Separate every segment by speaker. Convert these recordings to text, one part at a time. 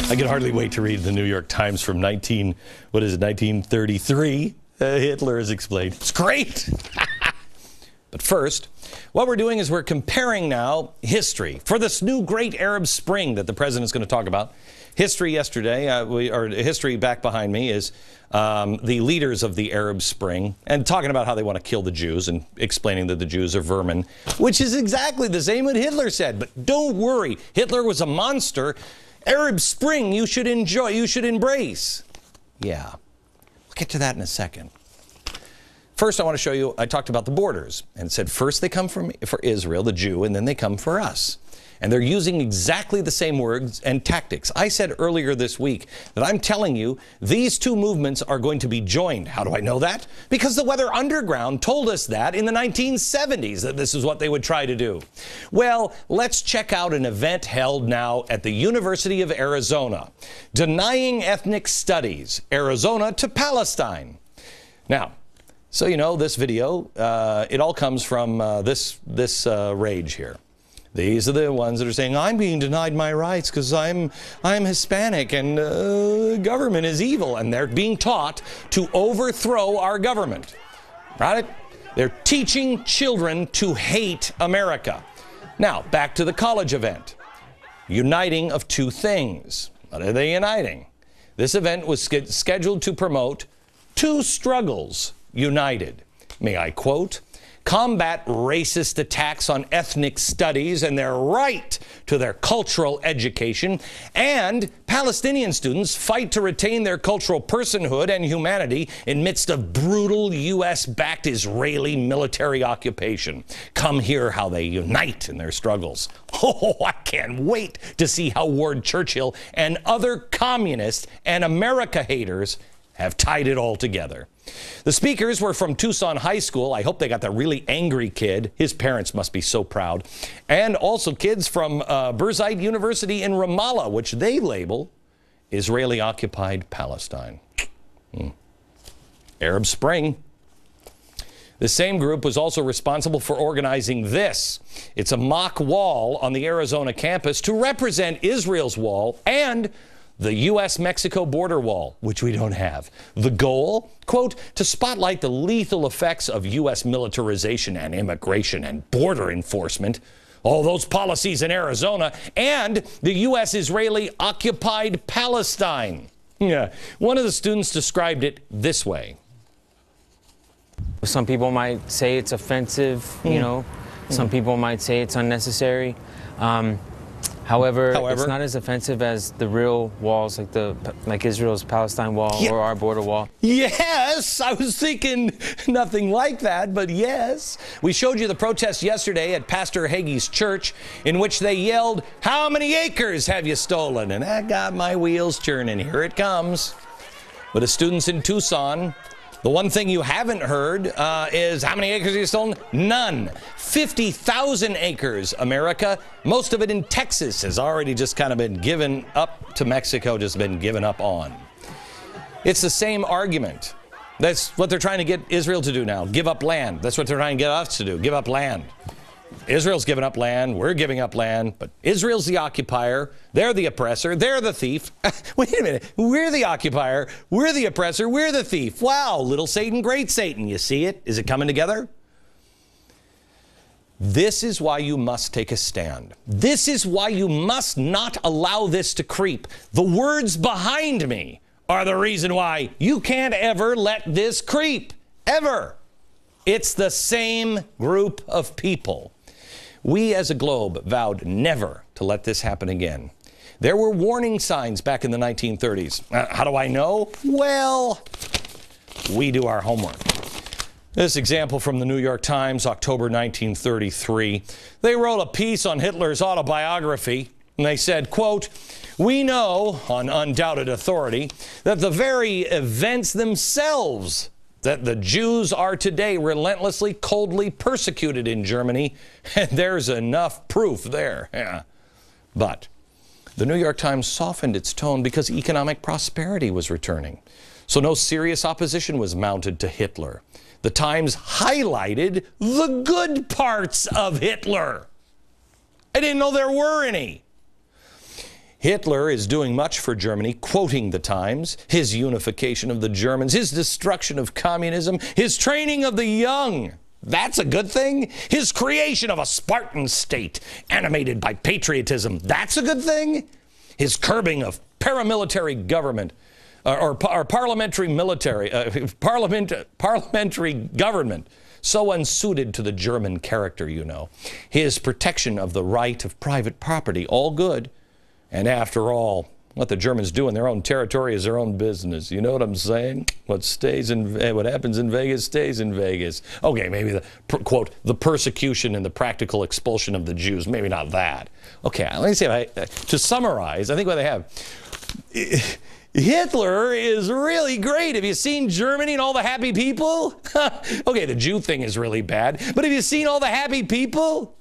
Speaker 1: I can hardly wait to read the New York Times from 1933. Hitler is explained. It's great. But first, what we're doing is we're comparing now history for this new great Arab Spring that the president's going to talk about. History yesterday, history back behind me is the leaders of the Arab Spring and talking about how they want to kill the Jews and explaining that the Jews are vermin, which is exactly the same what Hitler said. But don't worry, Hitler was a monster. Arab Spring you should enjoy, you should embrace. Yeah, we'll get to that in a second. First, I want to show you, I talked about the borders and said first they come for Israel, the Jew, and then they come for us. And they're using exactly the same words and tactics. I said earlier this week that I'm telling you these two movements are going to be joined. How do I know that? Because the Weather Underground told us that in the 1970s, that this is what they would try to do. Well, let's check out an event held now at the University of Arizona, Denying Ethnic Studies, Arizona to Palestine. Now, so you know this video, it all comes from this rage here. These are the ones that are saying, I'm being denied my rights because I'm Hispanic and government is evil. And they're being taught to overthrow our government. Right? They're teaching children to hate America. Now, back to the college event. Uniting of two things. What are they uniting? This event was scheduled to promote two struggles united. May I quote? Combat racist attacks on ethnic studies and their right to their cultural education, and Palestinian students fight to retain their cultural personhood and humanity in midst of brutal U.S.-backed Israeli military occupation. Come hear how they unite in their struggles. Oh, I can't wait to see how Ward Churchill and other communists and America haters have tied it all together. The speakers were from Tucson High School. I hope they got that really angry kid. His parents must be so proud. And also kids from Birzeit University in Ramallah, which they label Israeli-occupied Palestine. Arab Spring. The same group was also responsible for organizing this. It's a mock wall on the Arizona campus to represent Israel's wall and the U.S.-Mexico border wall, which we don't have. The goal, quote, to spotlight the lethal effects of U.S. militarization and immigration and border enforcement, all those policies in Arizona, and the U.S.-Israeli occupied Palestine. Yeah. One of the students described it this way.
Speaker 2: Some people might say it's offensive, you know. Some people might say it's unnecessary. However, it's not as offensive as the real walls, like Israel's Palestine wall or our border wall.
Speaker 1: Yes, I was thinking nothing like that, but yes. We showed you the protest yesterday at Pastor Hagee's church in which they yelled, "How many acres have you stolen?" And that got my wheels churning. Here it comes. But the students in Tucson, the one thing you haven't heard is how many acres have you stolen? None. 50,000 acres, America. Most of it in Texas has already just kind of been given up to Mexico, just been given up on. It's the same argument. That's what they're trying to get Israel to do now. Give up land. That's what they're trying to get us to do. Give up land. Israel's giving up land. We're giving up land. But Israel's the occupier. They're the oppressor. They're the thief. Wait a minute. We're the occupier. We're the oppressor. We're the thief. Wow. Little Satan, great Satan. You see it? Is it coming together? This is why you must take a stand. This is why you must not allow this to creep. The words behind me are the reason why you can't ever let this creep. Ever. It's the same group of people. We as a globe vowed never to let this happen again. There were warning signs back in the 1930s. How do I know? Well, we do our homework. This example from the New York Times, October 1933. They wrote a piece on Hitler's autobiography, and they said, quote, "We know, on undoubted authority, that the very events themselves that the Jews are today relentlessly, coldly persecuted in Germany, and there's enough proof there." Yeah. But the New York Times softened its tone because economic prosperity was returning. So no serious opposition was mounted to Hitler. The Times highlighted the good parts of Hitler. I didn't know there were any. Hitler is doing much for Germany, quoting the Times, his unification of the Germans, his destruction of communism, his training of the young. That's a good thing. His creation of a Spartan state animated by patriotism. That's a good thing. His curbing of paramilitary government or parliamentary government, so unsuited to the German character, you know. His protection of the right of private property, all good. And after all, what the Germans do in their own territory is their own business. You know what I'm saying? What happens in Vegas stays in Vegas. Okay, maybe the, quote, the persecution and the practical expulsion of the Jews. Maybe not that. Okay, let me say, to summarize, I think what they have, Hitler is really great. Have you seen Germany and all the happy people? Okay, the Jew thing is really bad, but have you seen all the happy people?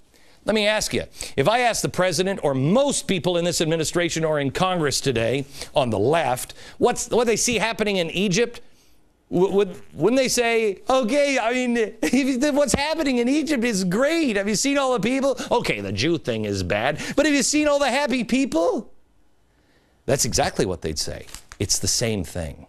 Speaker 1: Let me ask you, if I ask the president or most people in this administration or in Congress today on the left, what they see happening in Egypt, wouldn't they say, okay, I mean, what's happening in Egypt is great. Have you seen all the people? Okay, the Jew thing is bad, but have you seen all the happy people? That's exactly what they'd say. It's the same thing.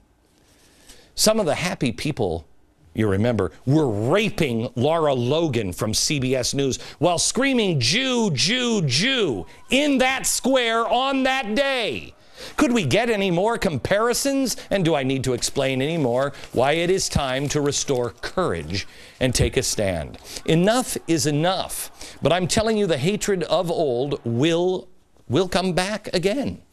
Speaker 1: Some of the happy people, you remember, were raping Lara Logan from CBS News while screaming, Jew, Jew, Jew, in that square on that day. Could we get any more comparisons? And do I need to explain any more why it is time to restore courage and take a stand? Enough is enough. But I'm telling you, the hatred of old will come back again.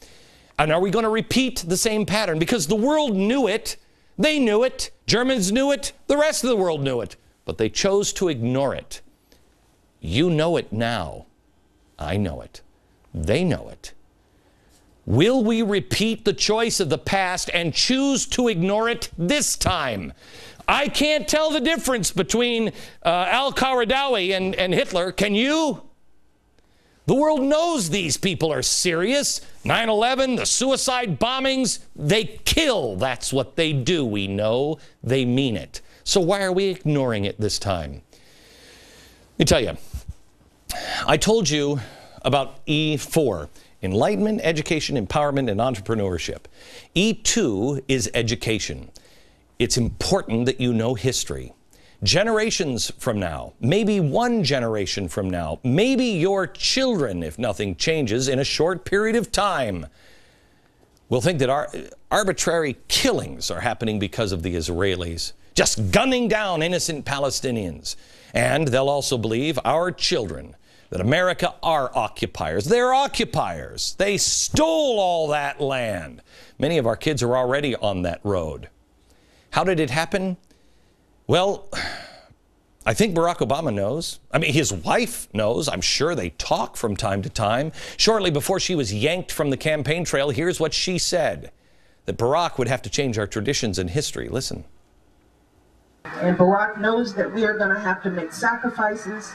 Speaker 1: And are we going to repeat the same pattern? Because the world knew it. They knew it. Germans knew it. The rest of the world knew it. But they chose to ignore it. You know it now. I know it. They know it. Will we repeat the choice of the past and choose to ignore it this time? I can't tell the difference between al-Qaradawi and Hitler. Can you? The world knows these people are serious. 9/11, the suicide bombings, they kill. That's what they do. We know they mean it. So why are we ignoring it this time? Let me tell you, I told you about E4, enlightenment, education, empowerment, and entrepreneurship. E2 is education. It's important that you know history. Generations from now, maybe one generation from now, maybe your children, if nothing changes in a short period of time, will think that arbitrary killings are happening because of the Israelis, just gunning down innocent Palestinians. And they'll also believe, our children, that America are occupiers. They're occupiers. They stole all that land. Many of our kids are already on that road. How did it happen? Well, I think Barack Obama knows. I mean, his wife knows. I'm sure they talk from time to time. Shortly before she was yanked from the campaign trail, here's what she said, that Barack would have to change our traditions and history. Listen.
Speaker 3: And Barack knows that we are going to have to make sacrifices.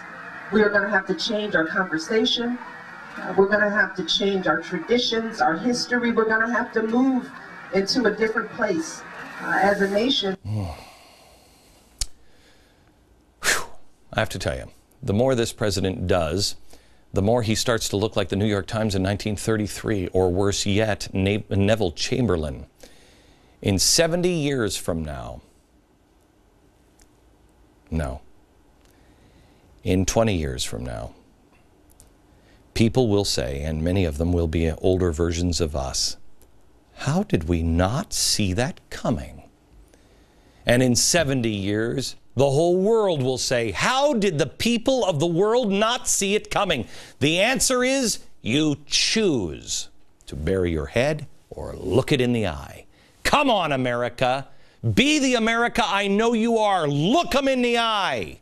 Speaker 3: We are going to have to change our conversation. We're going to have to change our traditions, our history. We're going to have to move into a different place as a nation.
Speaker 1: I have to tell you, the more this president does, the more he starts to look like the New York Times in 1933, or worse yet, Neville Chamberlain. In 70 years from now, no, in 20 years from now, people will say, and many of them will be older versions of us, how did we not see that coming? And in 70 years, the whole world will say, how did the people of the world not see it coming? The answer is, you choose to bury your head or look it in the eye. Come on, America. Be the America I know you are. Look them in the eye.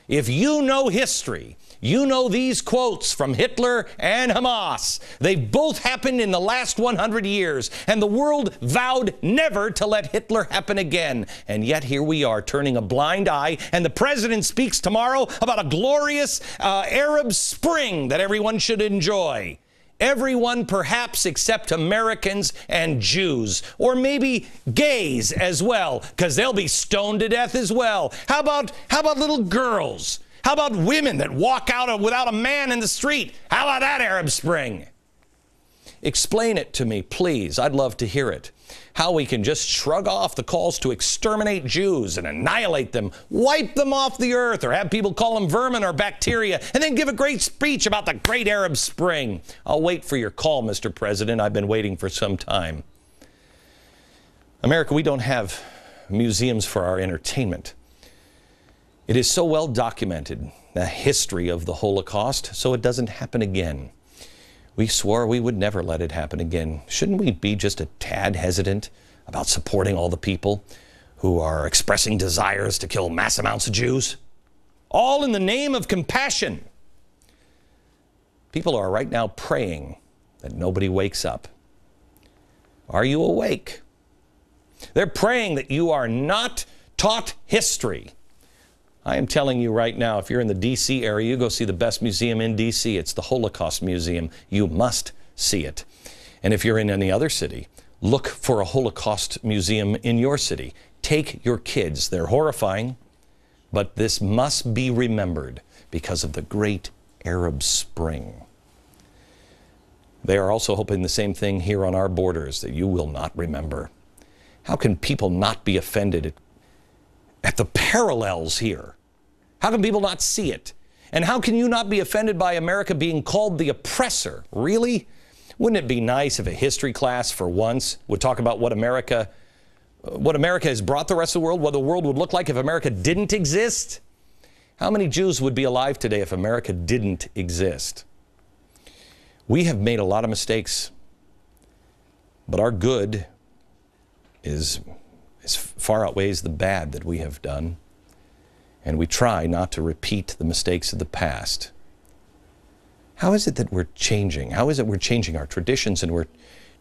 Speaker 1: If you know history, you know these quotes from Hitler and Hamas. They both happened in the last 100 years, and the world vowed never to let Hitler happen again. And yet here we are turning a blind eye, and the president speaks tomorrow about a glorious Arab Spring that everyone should enjoy. Everyone perhaps except Americans and Jews, or maybe gays as well, because they'll be stoned to death as well. How about little girls? How about women that walk out without a man in the street? How about that Arab Spring? Explain it to me, please. I'd love to hear it. How we can just shrug off the calls to exterminate Jews and annihilate them, wipe them off the earth, or have people call them vermin or bacteria, and then give a great speech about the Great Arab Spring. I'll wait for your call, Mr. President. I've been waiting for some time. America, we don't have museums for our entertainment. It is so well documented, the history of the Holocaust, so it doesn't happen again. We swore we would never let it happen again. Shouldn't we be just a tad hesitant about supporting all the people who are expressing desires to kill mass amounts of Jews? All in the name of compassion. People are right now praying that nobody wakes up. Are you awake? They're praying that you are not taught history. I am telling you right now, if you're in the D.C. area, you go see the best museum in D.C. It's the Holocaust Museum. You must see it. And if you're in any other city, look for a Holocaust museum in your city. Take your kids. They're horrifying, but this must be remembered because of the Great Arab Spring. They are also hoping the same thing here on our borders, that you will not remember. How can people not be offended at the parallels here? How can people not see it? And how can you not be offended by America being called the oppressor? Really? Wouldn't it be nice if a history class for once would talk about what America has brought the rest of the world, what the world would look like if America didn't exist? How many Jews would be alive today if America didn't exist? We have made a lot of mistakes, but our good is far outweighs the bad that we have done, and we try not to repeat the mistakes of the past. How is it that we're changing? How is it we're changing our traditions and we're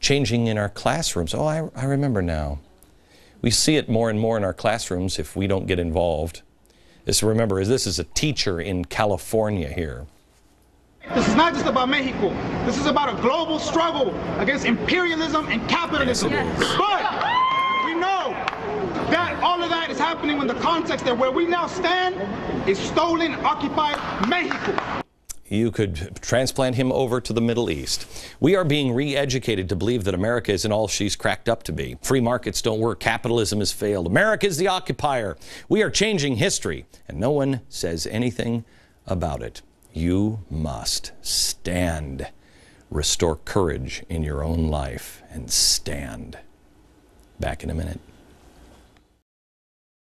Speaker 1: changing in our classrooms? Oh, I remember now. We see it more and more in our classrooms if we don't get involved. Remember, this is a teacher in California here.
Speaker 4: This is not just about Mexico. This is about a global struggle against imperialism and capitalism. Yes. But we know that all of that is happening in the context that where we now stand is stolen, occupied Mexico.
Speaker 1: You could transplant him over to the Middle East. We are being re-educated to believe that America isn't all she's cracked up to be. Free markets don't work. Capitalism has failed. America is the occupier. We are changing history, and no one says anything about it. You must stand. Restore courage in your own life and stand. Back in a minute.